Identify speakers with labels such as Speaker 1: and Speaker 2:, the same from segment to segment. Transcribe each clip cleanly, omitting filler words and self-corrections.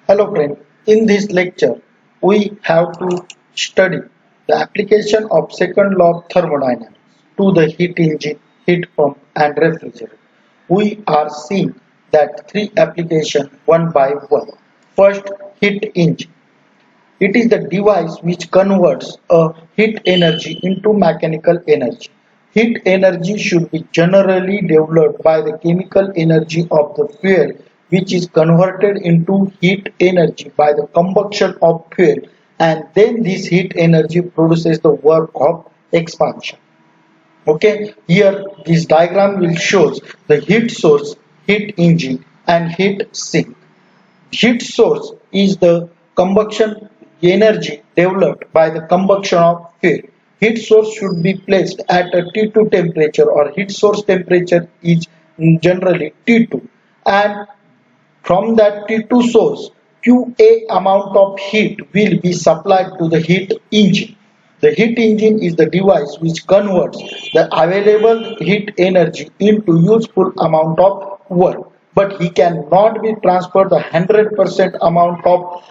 Speaker 1: Hello friend, in this lecture we have to study the application of second law of thermodynamics to the heat engine, heat pump and refrigerator. We are seeing that three applications one by one. First, heat engine. It is the device which converts a heat energy into mechanical energy. Heat energy should be generally developed by the chemical energy of the fuel, which is converted into heat energy by the combustion of fuel, and then this heat energy produces the work of expansion. Okay, here this diagram will shows the heat source, heat engine and heat sink. Heat source is the combustion energy developed by the combustion of fuel. Heat source should be placed at a T2 temperature, or heat source temperature is generally T2, and from that T2 source QA amount of heat will be supplied to the heat engine. The heat engine is the device which converts the available heat energy into useful amount of work, but he cannot be transferred the 100% amount of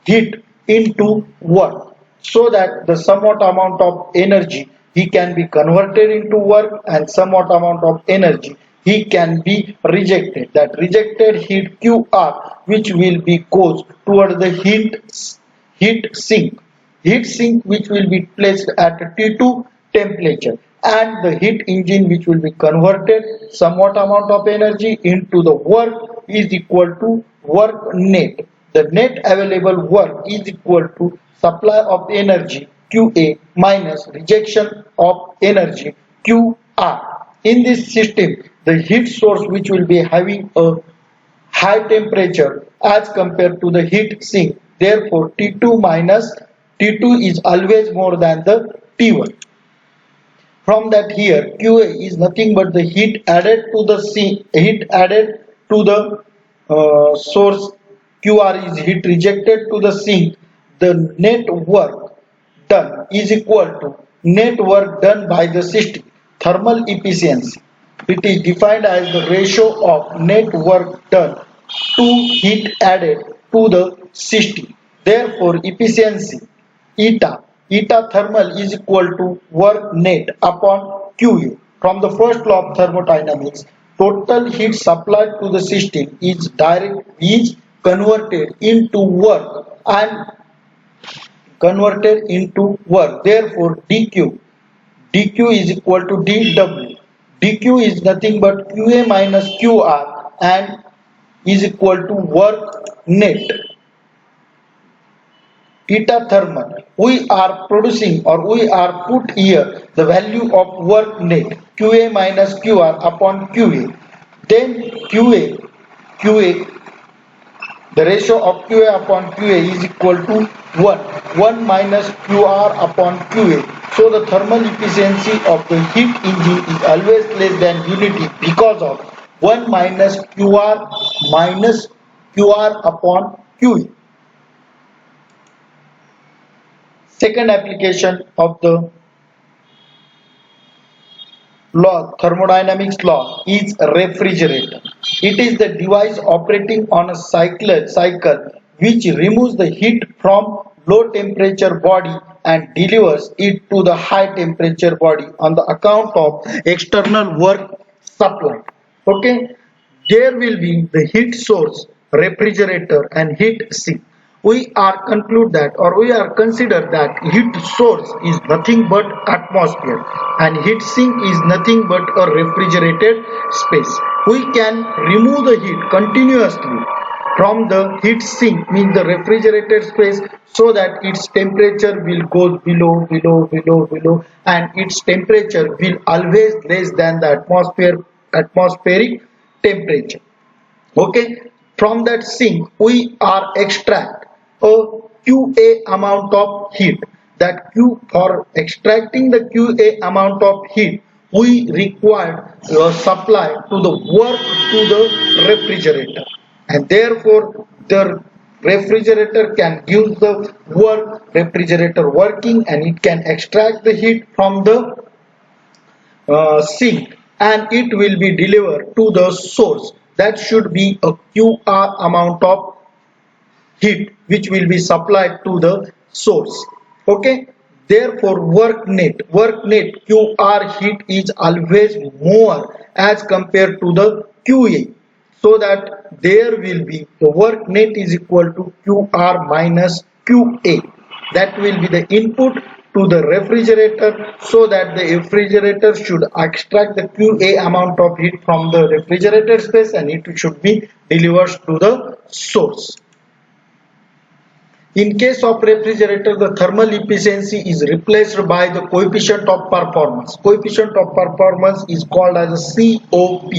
Speaker 1: heat into work, so that the somewhat amount of energy he can be converted into work and somewhat amount of energy he can be rejected. That rejected heat QR, which will be goes toward the heat sink. Heat sink which will be placed at T2 temperature, and the heat engine which will be converted somewhat amount of energy into the work is equal to work net. The net available work is equal to supply of energy QA minus rejection of energy QR. In this system, the heat source which will be having a high temperature as compared to the heat sink. Therefore, T2 minus T2 is always more than the T1. From that, here QA is nothing but the heat added to the source. QR is heat rejected to the sink. The net work done is equal to net work done by the system. Thermal efficiency. It is defined as the ratio of net work done to heat added to the system. Therefore, efficiency eta thermal is equal to work net upon QA. From the first law of thermodynamics, total heat supplied to the system is converted into work and converted into work. Therefore, dq is equal to dw. dq is nothing but qa minus qr and is equal to work net. Eta thermal, we are producing, or we are put here the value of work net qa minus qr upon qa. Then qa, the ratio of qa upon qa is equal to 1 minus qr upon qa. So the thermal efficiency of the heat engine is always less than unity because of 1 minus qr upon qa. Second application of the thermodynamics law is refrigerator. It is the device operating on a cycle which removes the heat from low temperature body and delivers it to the high temperature body on the account of external work supply. Okay, there will be the heat source, refrigerator and heat sink. We are conclude that, or we are consider that heat source is nothing but atmosphere and heat sink is nothing but a refrigerated space. We can remove the heat continuously from the heat sink, means the refrigerated space, so that its temperature will go below, and its temperature will always less than the atmospheric temperature. Okay, from that sink we are extract a qa amount of heat. That q, for extracting the qa amount of heat, we require supply to the work to the refrigerator, and therefore the refrigerator can give the refrigerator working, and it can extract the heat from the sink, and it will be delivered to the source. That should be a QR amount of heat which will be supplied to the source. Okay, therefore work net QR heat is always more as compared to the QA, so that there will be the work net is equal to QR minus QA. That will be the input to the refrigerator, so that the refrigerator should extract the QA amount of heat from the refrigerator space and it should be delivered to the source. In case of refrigerator, the thermal efficiency is replaced by the coefficient of performance. Coefficient of performance is called as a COP.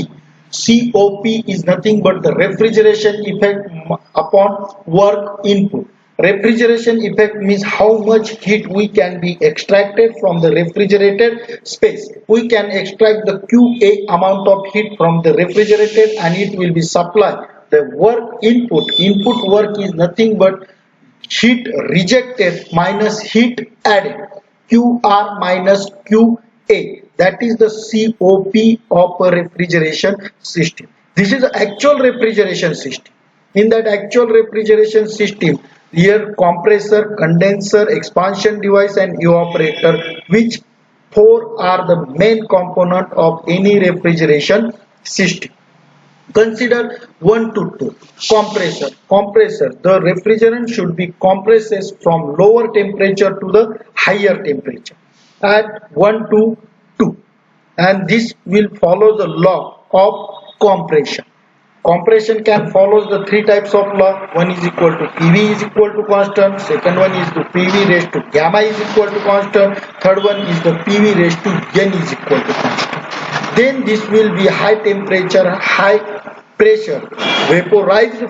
Speaker 1: COP is nothing but the refrigeration effect upon work input. Refrigeration effect means how much heat we can be extracted from the refrigerated space. We can extract the QA amount of heat from the refrigerator and it will be supplied. The work input work is nothing but heat rejected minus heat added, QR minus QA. That is the COP of a refrigeration system. This is the actual refrigeration system. In that actual refrigeration system, here compressor, condenser, expansion device and evaporator, which four are the main component of any refrigeration system. Consider 1 to 2. Compressor. The refrigerant should be compressed from lower temperature to the higher temperature at 1 to 2. And this will follow the law of compression. Compression can follow the three types of law. One is equal to PV is equal to constant. Second one is the PV raised to gamma is equal to constant. Third one is the PV raised to N is equal to constant. Then this will be high temperature, high pressure, vaporized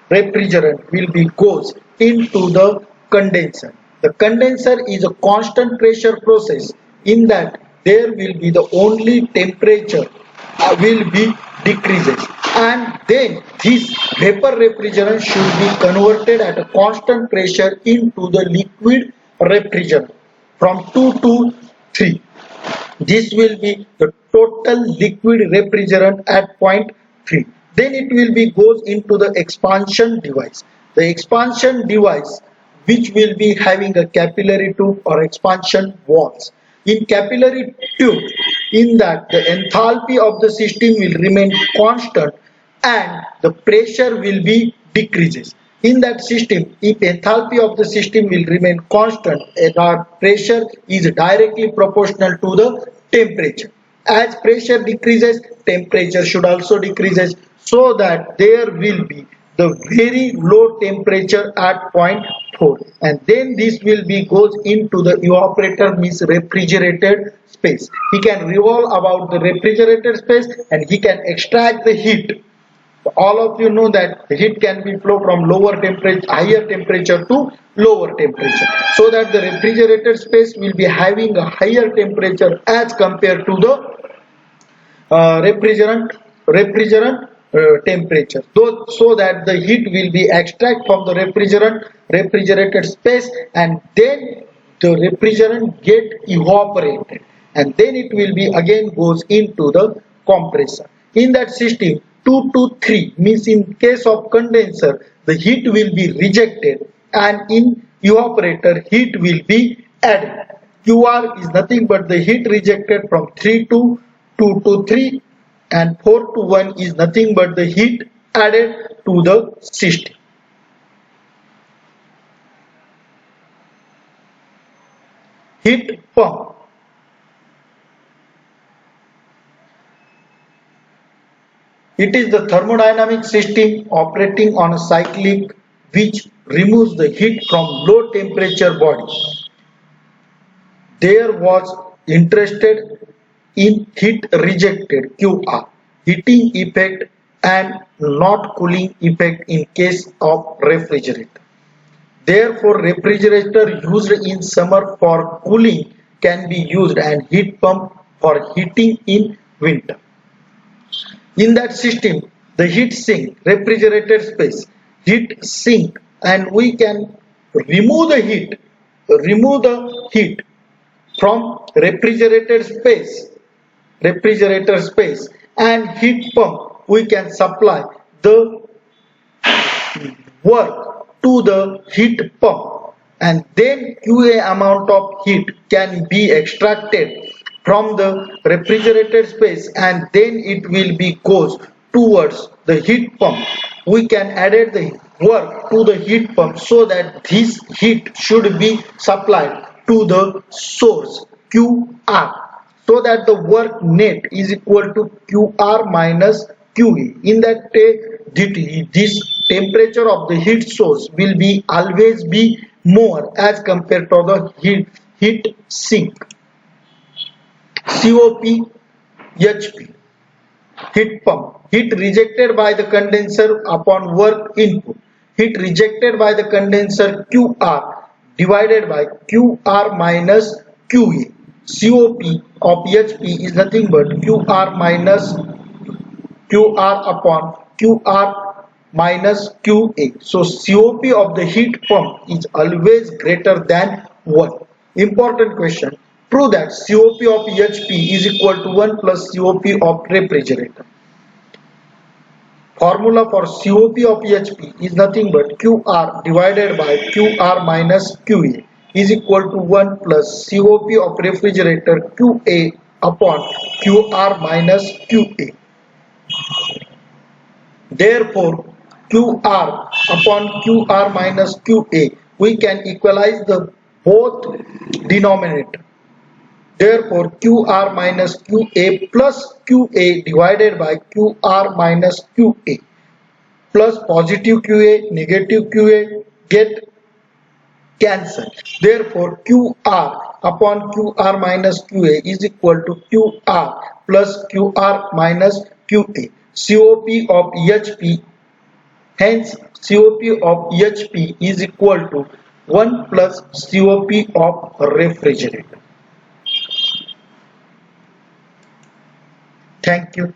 Speaker 1: refrigerant will be goes into the condenser. The condenser is a constant pressure process, in that there will be the only temperature will be decreases, and then this vapor refrigerant should be converted at a constant pressure into the liquid refrigerant from 2 to 3. This will be the total liquid refrigerant at point 3. Then it will be goes into the expansion device. The expansion device which will be having a capillary tube or expansion walls. In capillary tube, in that the enthalpy of the system will remain constant and the pressure will be decreases. In that system, if enthalpy of the system will remain constant, our pressure is directly proportional to the temperature. As pressure decreases, temperature should also decreases, so that there will be the very low temperature at point 4, and then this will be goes into the evaporator, means refrigerated space. He can revolve about the refrigerated space and he can extract the heat. All of you know that the heat can be flow from lower temperature, higher temperature to lower temperature, so that the refrigerated space will be having a higher temperature as compared to the refrigerant temperature, so that the heat will be extracted from the refrigerated space, and then the refrigerant get evaporated, and then it will be again goes into the compressor. In that system, 2 to 3 means in case of condenser the heat will be rejected, and in evaporator heat will be added. QR is nothing but the heat rejected from 3 to 2 to 3, and 4 to 1 is nothing but the heat added to the system. Heat pump. It is the thermodynamic system operating on a cyclic which removes the heat from low temperature body. There was interested in heat rejected QR, heating effect and not cooling effect in case of refrigerator. Therefore, refrigerator used in summer for cooling can be used, and heat pump for heating in winter. In that system, the heat sink, refrigerated space, heat sink, and we can remove the heat from refrigerated space, and heat pump we can supply the work to the heat pump, and then QA amount of heat can be extracted from the refrigerated space, and then it will be goes towards the heat pump. We can add the work to the heat pump so that this heat should be supplied to the source QR, so that the work net is equal to QR minus QE. In that this temperature of the heat source will be always be more as compared to the heat sink. COP HP, heat pump, heat rejected by the condenser upon work input, heat rejected by the condenser QR divided by QR minus QA. COP of HP is nothing but QR minus QR upon QR minus QA. So COP of the heat pump is always greater than 1. Important question. Prove that COP of HP is equal to 1 plus COP of refrigerator. Formula for COP of HP is nothing but QR divided by QR minus QA is equal to 1 plus COP of refrigerator QA upon QR minus QA. Therefore, QR upon QR minus QA, we can equalize the both denominator. Therefore, QR minus QA plus QA divided by QR minus QA plus positive QA, negative QA get cancelled. Therefore, QR upon QR minus QA is equal to QR plus QR minus QA. COP of HP, hence COP of HP is equal to 1 plus COP of refrigerator. Thank you.